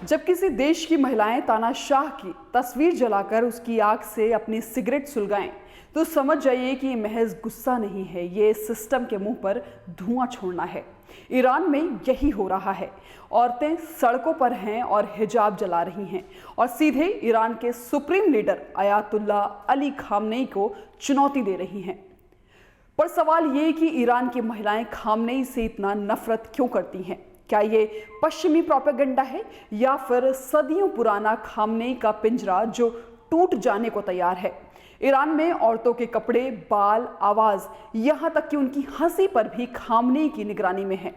जब किसी देश की महिलाएं तानाशाह की तस्वीर जलाकर उसकी आग से अपनी सिगरेट सुलगाएं तो समझ जाइए कि ये महज गुस्सा नहीं है, ये सिस्टम के मुंह पर धुआं छोड़ना है। ईरान में यही हो रहा है। औरतें सड़कों पर हैं और हिजाब जला रही हैं और सीधे ईरान के supreme leader Ayatollah Ali Khamenei को चुनौती दे रही हैं। पर सवाल ये कि ईरान की महिलाएं खामनेई से इतना नफरत क्यों करती हैं? क्या ये पश्चिमी प्रोपेगेंडा है या फिर सदियों पुराना खामनेई का पिंजरा जो टूट जाने को तैयार है? ईरान में औरतों के कपड़े, बाल, आवाज, यहां तक कि उनकी हंसी पर भी खामनेई की निगरानी में है।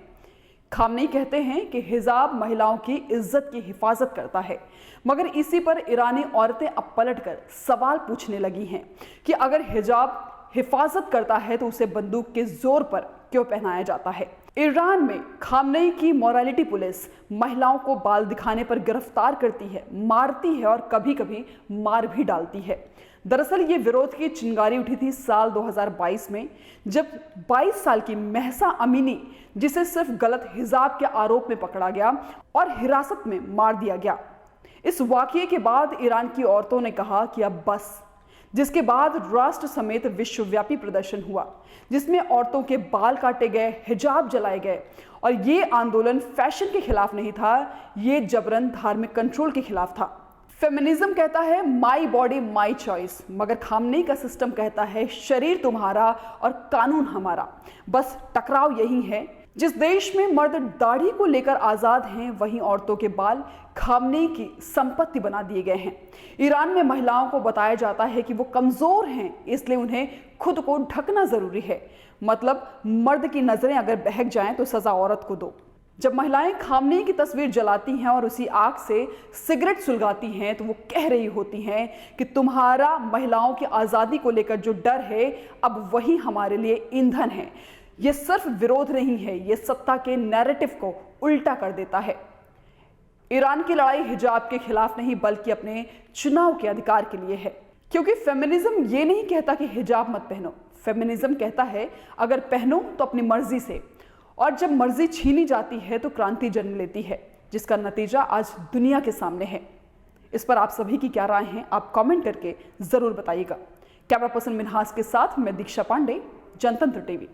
खामनेई कहते हैं कि हिजाब महिलाओं की इज्जत की हिफाजत करता है, मगर इसी पर ईरानी औरतें अब पलटकर सवाल पूछने लगी हैं कि अगर हिजाब हिफाजत करता है तो उसे बंदूक के जोर पर क्यों पहनाया जाता है? ईरान में खामनेई की मोरालिटी पुलिस महिलाओं को बाल दिखाने पर गिरफ्तार करती है, मारती है और कभी कभी मार भी डालती है। दरअसल ये विरोध की चिंगारी उठी थी साल 2022 में, जब 22 साल की महसा अमीनी, जिसे सिर्फ गलत हिजाब के आरोप में पकड़ा गया और हिरासत में मार दिया गया। इस वाकये के बाद ईरान की औरतों ने कहा कि अब बस, जिसके बाद राष्ट्र समेत विश्वव्यापी प्रदर्शन हुआ, जिसमें औरतों के बाल काटे गए, हिजाब जलाए गए। और ये आंदोलन फैशन के खिलाफ नहीं था, ये जबरन धार्मिक कंट्रोल के खिलाफ था। फेमिनिज्म कहता है माई बॉडी माई चॉइस, मगर खामनेई का सिस्टम कहता है शरीर तुम्हारा और कानून हमारा। बस टकराव यही है। जिस देश में मर्द दाढ़ी को लेकर आजाद हैं, वहीं औरतों के बाल खामनेई की संपत्ति बना दिए गए हैं। ईरान में महिलाओं को बताया जाता है कि वो कमजोर हैं, इसलिए उन्हें खुद को ढकना जरूरी है। मतलब मर्द की नजरें अगर बहक जाएं तो सजा औरत को दो। जब महिलाएं खामनेई की तस्वीर जलाती हैं और उसी आग से सिगरेट सुलगाती हैं तो वो कह रही होती हैं कि तुम्हारा महिलाओं की आज़ादी को लेकर जो डर है, अब वही हमारे लिए ईंधन है। ये सिर्फ विरोध नहीं है, ये सत्ता के नैरेटिव को उल्टा कर देता है। ईरान की लड़ाई हिजाब के खिलाफ नहीं, बल्कि अपने चुनाव के अधिकार के लिए है। क्योंकि फेमिनिज्म ये नहीं कहता कि हिजाब मत पहनो, फेमिनिज्म कहता है अगर पहनो तो अपनी मर्जी से, और जब मर्जी छीनी जाती है तो क्रांति जन्म लेती है, जिसका नतीजा आज दुनिया के सामने है। इस पर आप सभी की क्या राय है, आप कमेंट करके जरूर बताइएगा। कैमरा पर्सन मिनहास के साथ मैं दीक्षा पांडे, जनतंत्र टीवी।